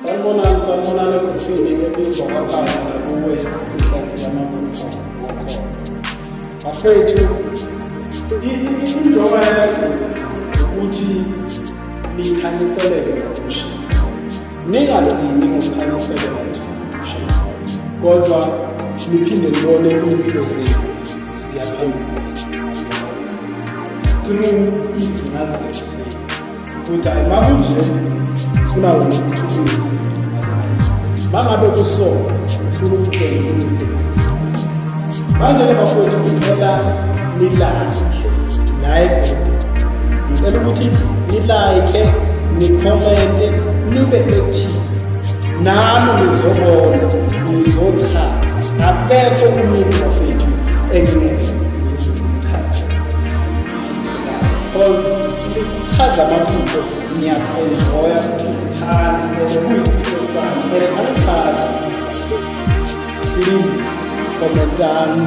Sanibonani ebhofini ebizwa kakhaya nakuwe sihlazi yamabutho wokhona. Bafethu, injongo yakho ukuthi likhanyiseleke ngokusha. Ningagcini ngokukhanyiseleka ngokusha, kodwa niphinde libone impilo zenu siya phambili through izinga zethu zenu. Ukuthi hayi makunje ufuna wena ukuthuthukisa izinga. Mangabe kusona ufuna ukuthenga imisebenzi. Manje bafowethu ngicela like. Ngicela ukuthi ni-like, ni-comment, nibe active. Nami nizobona, nizochaza. Akekho umuntu bafethu engingeke ngizochaza. Because chaza amaphupho ngiyaenjoya ukuthi ngithanda kuyisipho sami. Angichaza. Please comment down.